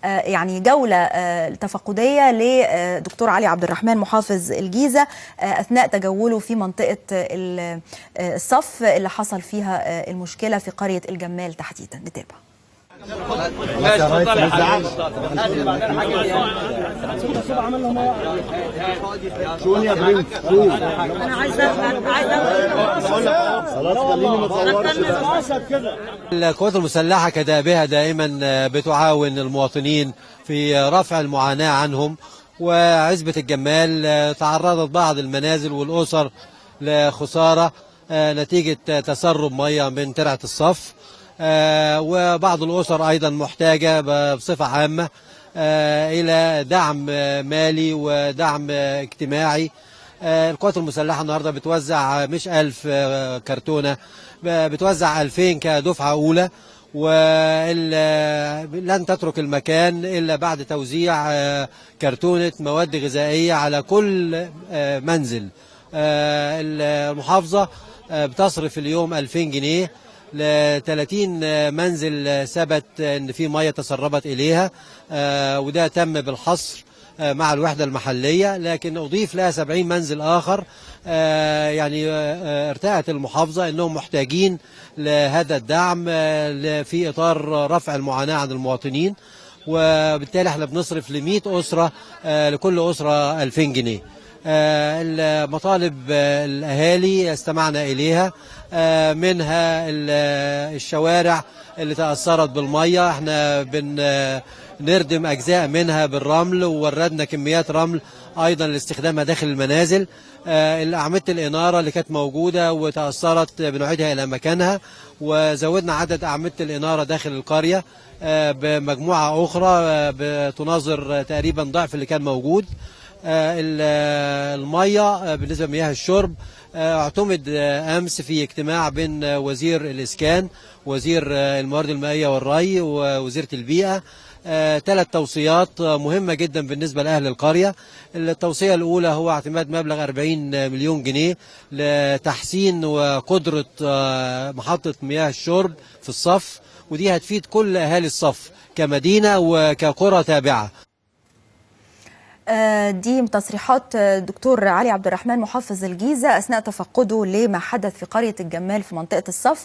يعني جولة تفقدية لدكتور علي عبد الرحمن محافظ الجيزة أثناء تجوله في منطقة الصف اللي حصل فيها المشكلة في قرية الجمال تحديدا. نتابع. شو يا برنس شو انا عايز القوات المسلحه كدابها دائما بتعاون المواطنين في رفع المعاناه عنهم، وعزبه الجمال تعرضت بعض المنازل والاسر لخساره نتيجه تسرب ميه من ترعه الصف، وبعض الأسر أيضا محتاجة بصفة عامة إلى دعم مالي ودعم اجتماعي. القوات المسلحة النهاردة بتوزع مش 1000 كرتونة، بتوزع 2000 كدفعة أولى، ولن تترك المكان إلا بعد توزيع كرتونة مواد غذائية على كل منزل. المحافظة بتصرف اليوم 2000 جنيه ل 30 منزل ثبت ان في ميه تسربت اليها، وده تم بالحصر مع الوحده المحليه، لكن اضيف لها 70 منزل اخر. يعني ارتأت المحافظه انهم محتاجين لهذا الدعم في اطار رفع المعاناه عن المواطنين، وبالتالي احنا بنصرف ل 100 اسره لكل اسره 2000 جنيه. المطالب الأهالي استمعنا إليها، منها الشوارع اللي تأثرت بالمية، احنا بنردم أجزاء منها بالرمل، ووردنا كميات رمل أيضا لاستخدامها داخل المنازل. أعمدة الإنارة اللي كانت موجودة وتأثرت بنعيدها إلى مكانها، وزودنا عدد أعمدة الإنارة داخل القرية بمجموعة أخرى بتناظر تقريبا ضعف اللي كان موجود. المية بالنسبة لمياه الشرب اعتمد أمس في اجتماع بين وزير الإسكان، وزير الموارد المائية والري، ووزيرة البيئة، 3 توصيات مهمة جدا بالنسبة لأهل القرية. التوصية الأولى هو اعتماد مبلغ 40 مليون جنيه لتحسين وقدرة محطة مياه الشرب في الصف، ودي هتفيد كل أهالي الصف كمدينة وكقرى تابعة. دي تصريحات دكتور علي عبد الرحمن محافظ الجيزة أثناء تفقده لما حدث في قرية الجمال في منطقة الصف.